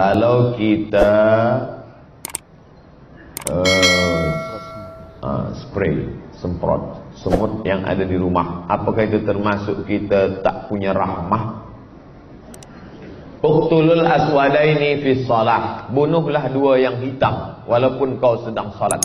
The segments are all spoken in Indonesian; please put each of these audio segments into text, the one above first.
Kalau kita spray, semprot semut yang ada di rumah, apakah itu termasuk kita tak punya rahmah? Uqtulul aswadaini fi shalah, bunuhlah dua yang hitam walaupun kau sedang salat.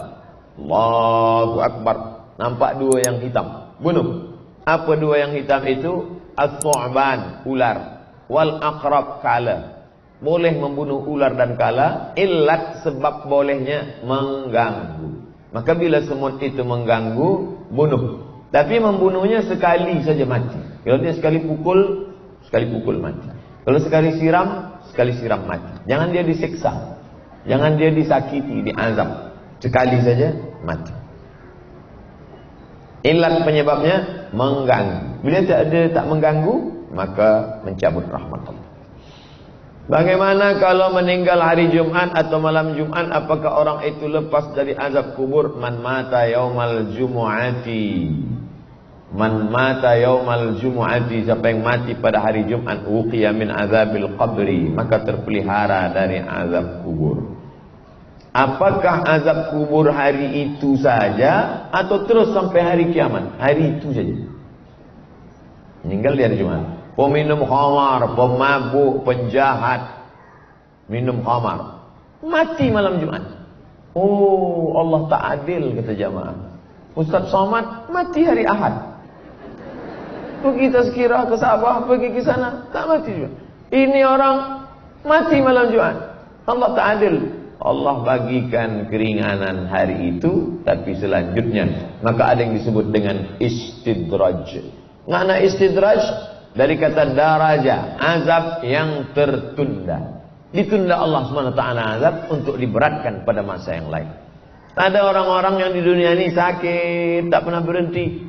Allahu akbar, nampak dua yang hitam, bunuh. Apa dua yang hitam itu? As-su'ban, ular, wal aqrab, kala. Boleh membunuh ular dan kala, illat sebab bolehnya mengganggu. Maka bila semut itu mengganggu, bunuh. Tapi membunuhnya sekali saja mati. Kalau dia sekali pukul mati. Kalau sekali siram mati. Jangan dia disiksa, jangan dia disakiti, diazab. Sekali saja mati. Illat penyebabnya mengganggu. Bila tak mengganggu, maka mencabut rahmat Allah. Bagaimana kalau meninggal hari Jumat atau malam Jumat, apakah orang itu lepas dari azab kubur? Man mata yaumal jumu'ati, man mata yaumal jumu'ati, siapa yang mati pada hari Jumat, uqiya min azabil qabri, maka terpelihara dari azab kubur. Apakah azab kubur hari itu saja atau terus sampai hari kiamat? Hari itu saja. Meninggal di hari Jumat. Peminum khamar, pemabuk, penjahat, minum khamar, mati malam Jumat. Oh, Allah tak adil, kata jamaah. Ustaz Somad mati hari Ahad. Pergi tazkirah ke Sabah, pergi ke sana, tak mati juga. Ini orang mati malam Jumat. Allah tak adil. Allah bagikan keringanan hari itu, tapi selanjutnya maka ada yang disebut dengan istidraj. Makna istidraj dari kata daraja, azab yang tertunda. Ditunda Allah SWT azab untuk diberatkan pada masa yang lain. Ada orang-orang yang di dunia ini sakit, tak pernah berhenti.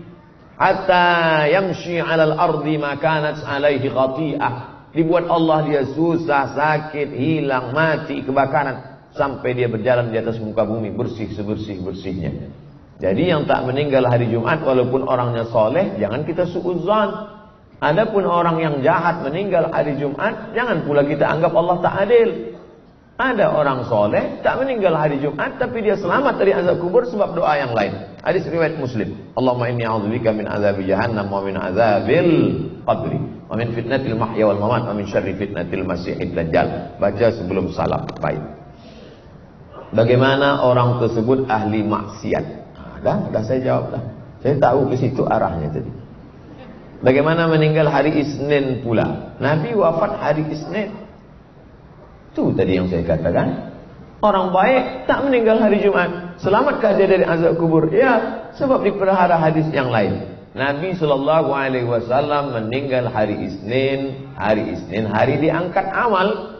Hatta yamshi 'alal ardi ma kanat 'alaihi khati'ah. Dibuat Allah dia susah, sakit, hilang, mati, kebakaran, sampai dia berjalan di atas muka bumi bersih sebersih-bersihnya. Jadi yang tak meninggal hari Jumat walaupun orangnya soleh, jangan kita suudzon. Adapun orang yang jahat meninggal hari Jumat, jangan pula kita anggap Allah tak adil. Ada orang soleh tak meninggal hari Jumat, tapi dia selamat dari azab kubur sebab doa yang lain. Hadis riwayat Muslim. Allahumma inni a'udzubika min azabi jahannam wa min azabil qabri wa min fitnatil mahya wal mamat wa min syarri fitnatil masiihid dajjal. Baca sebelum salam. Baik. Bagaimana orang tersebut ahli maksiat? Dah saya jawab dah. Saya tahu ke situ arahnya tadi. Bagaimana meninggal hari Isnin pula? Nabi wafat hari Isnin. Itu tadi yang saya katakan. Orang baik tak meninggal hari Jumat. Selamatkah dia dari azab kubur? Ya, sebab dipelihara hadis yang lain. Nabi SAW meninggal hari Isnin. Hari Isnin, hari diangkat amal.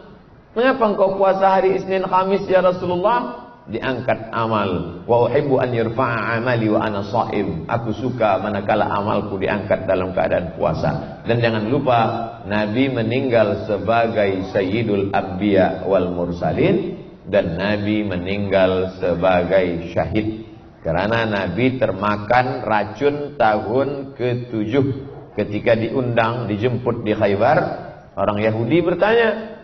Mengapa engkau puasa hari Isnin Khamis ya Rasulullah? Diangkat amal. Wa uhibbu an yurfa'a amali wa ana shaim. Aku suka manakala amalku diangkat dalam keadaan puasa. Dan jangan lupa Nabi meninggal sebagai Sayyidul Anbiya wal Mursalin, dan Nabi meninggal sebagai syahid karena Nabi termakan racun tahun ke-7 ketika diundang dijemput di Khaybar. Orang Yahudi bertanya,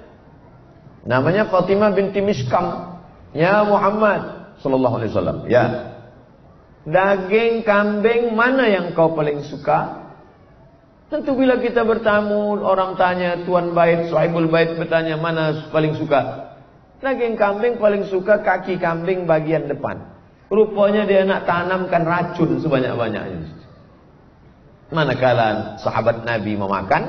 namanya Fatimah binti Mishkam, ya Muhammad sallallahu alaihi wasallam, ya, daging kambing mana yang kau paling suka? Tentu bila kita bertamu, orang tanya, tuan bait, sahibul bait bertanya, mana paling suka? Daging kambing paling suka kaki kambing bagian depan. Rupanya dia nak tanamkan racun sebanyak-banyaknya. Manakala sahabat Nabi memakan,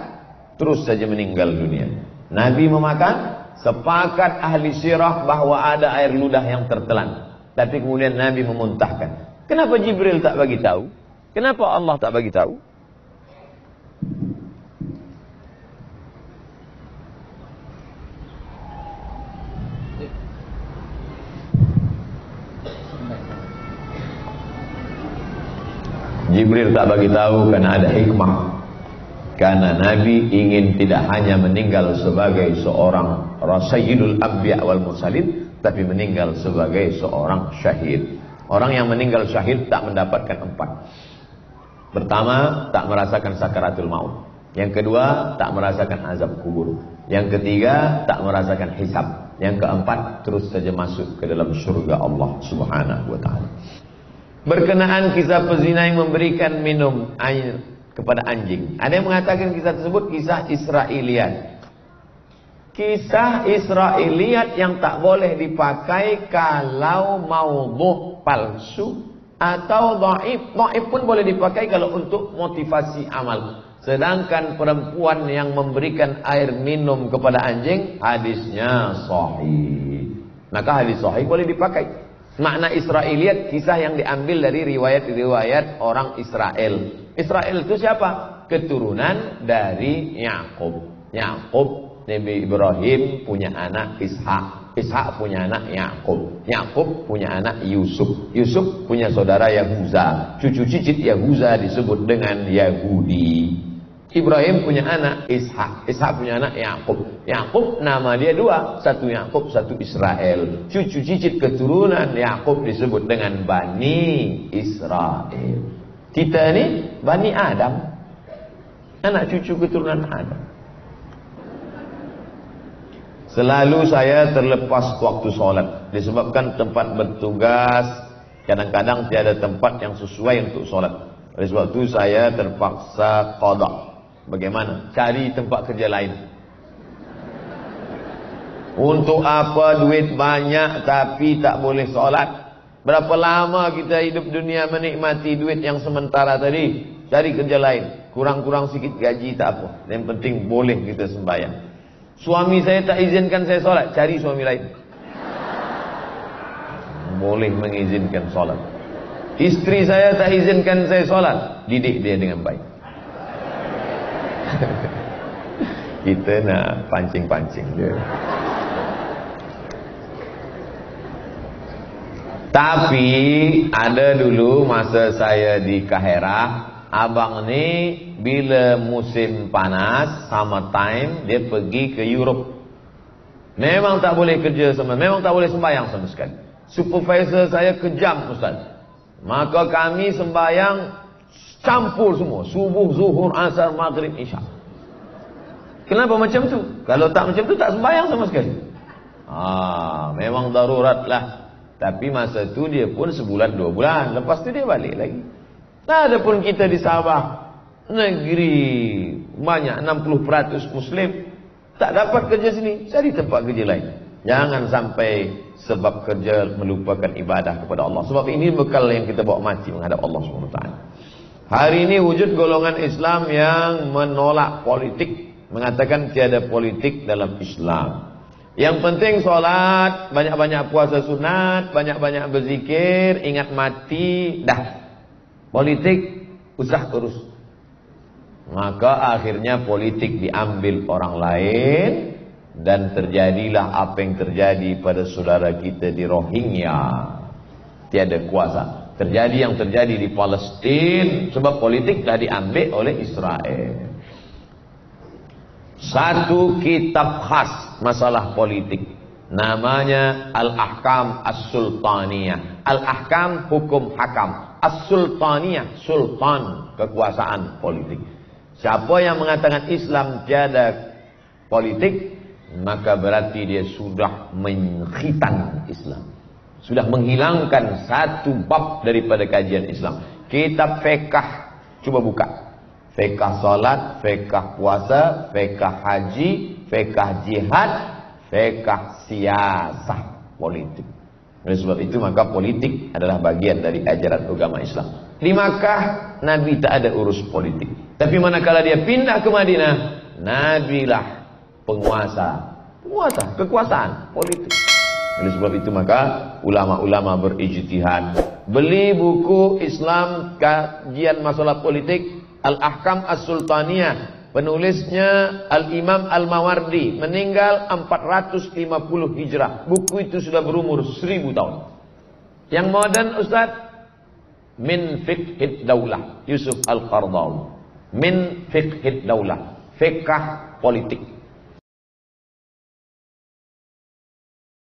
terus saja meninggal dunia. Nabi memakan, sepakat ahli sirah bahwa ada air ludah yang tertelan. Tapi kemudian Nabi memuntahkan. Kenapa Jibril tak bagi tahu? Kenapa Allah tak bagi tahu? Jibril tak bagi tahu karena ada hikmah. Karena Nabi ingin tidak hanya meninggal sebagai seorang Sayyidul Anbiya wal Mursalin, tapi meninggal sebagai seorang syahid. Orang yang meninggal syahid tak mendapatkan 4. Pertama, tak merasakan sakaratul maut. Yang kedua, tak merasakan azab kubur. Yang ketiga, tak merasakan hisab. Yang keempat, terus saja masuk ke dalam surga Allah Subhanahu wa ta'ala. Berkenaan kisah pezina yang memberikan minum air kepada anjing, ada yang mengatakan kisah tersebut kisah Israiliyat. Kisah Israiliyat yang tak boleh dipakai kalau maudhu, palsu, atau dhaif. Dhaif pun boleh dipakai kalau untuk motivasi amal. Sedangkan perempuan yang memberikan air minum kepada anjing, hadisnya sahih. Maka hadis sahih boleh dipakai. Makna Israiliyat, kisah yang diambil dari riwayat-riwayat orang Israel. Israel itu siapa? Keturunan dari Yakub. Yakub, Nabi Ibrahim punya anak Ishak. Ishak punya anak Yakub. Yakub punya anak Yusuf. Yusuf punya saudara Yahuza. Cucu cicit Yahuza disebut dengan Yahudi. Ibrahim punya anak Ishak. Ishak punya anak Yakub. Yakub nama dia dua, satu Yakub, satu Israel. Cucu cicit keturunan Yakub disebut dengan Bani Israel. Kita ini Bani Adam, anak cucu keturunan Adam. Selalu saya terlepas waktu sholat disebabkan tempat bertugas kadang-kadang tiada tempat yang sesuai untuk sholat. Oleh sebab itu saya terpaksa qada. Bagaimana? Cari tempat kerja lain. Untuk apa duit banyak tapi tak boleh sholat? Berapa lama kita hidup dunia menikmati duit yang sementara tadi? Cari kerja lain. Kurang-kurang sikit gaji tak apa. Yang penting boleh kita sembahyang. Suami saya tak izinkan saya sholat. Cari suami lain. Boleh mengizinkan sholat. Istri saya tak izinkan saya sholat. Didik dia dengan baik. Kita nak pancing-pancing dia. Tapi ada dulu masa saya di Kaherah, abang ni bila musim panas, summer time, dia pergi ke Europe. Memang tak boleh kerja sama, memang tak boleh sembahyang sama sekali. Supervisor saya kejam, Ustaz. Maka kami sembahyang campur semua, subuh, zuhur, asar, maghrib, isya. Kenapa macam tu? Kalau tak macam tu tak sembahyang sama sekali. Memang darurat lah. Tapi masa tu dia pun sebulan 2 bulan, lepas tu dia balik lagi. Nah, ada pun kita di Sabah, negeri banyak 60% Muslim, tak dapat kerja sini, cari tempat kerja lain. Jangan sampai sebab kerja melupakan ibadah kepada Allah. Sebab ini bekal yang kita bawa mati menghadap Allah SWT. Hari ini wujud golongan Islam yang menolak politik, mengatakan tiada politik dalam Islam. Yang penting solat, banyak-banyak puasa sunat, banyak-banyak berzikir, ingat mati, dah. Politik usah urus. Maka akhirnya politik diambil orang lain dan terjadilah apa yang terjadi pada saudara kita di Rohingya. Tiada kuasa. Terjadi yang terjadi di Palestin sebab politik dah diambil oleh Israel. Satu kitab khas masalah politik, namanya Al-Ahkam As-Sultaniyah. Al-Ahkam hukum hakam, As-Sultaniyah sultan, kekuasaan politik. Siapa yang mengatakan Islam tiada politik, maka berarti dia sudah mengkhitan Islam, sudah menghilangkan satu bab daripada kajian Islam. Kitab fiqh, coba buka. Fiqh salat, fiqh puasa, fiqh haji, fiqh jihad, fiqh siasah politik. Oleh sebab itu maka politik adalah bagian dari ajaran agama Islam. Di Makkah Nabi tak ada urus politik. Tapi manakala dia pindah ke Madinah, Nabi lah penguasa, kekuasaan politik. Oleh sebab itu maka ulama-ulama berijtihad. Beli buku Islam kajian masalah politik, Al-Ahkam As-Sultaniyah, penulisnya Al-Imam Al-Mawardi, meninggal 450 Hijrah. Buku itu sudah berumur 1000 tahun. Yang modern Ustaz, Min Fiqhid Daulah, Yusuf Al-Qardawi. Min Fiqhid Daulah, fiqh politik.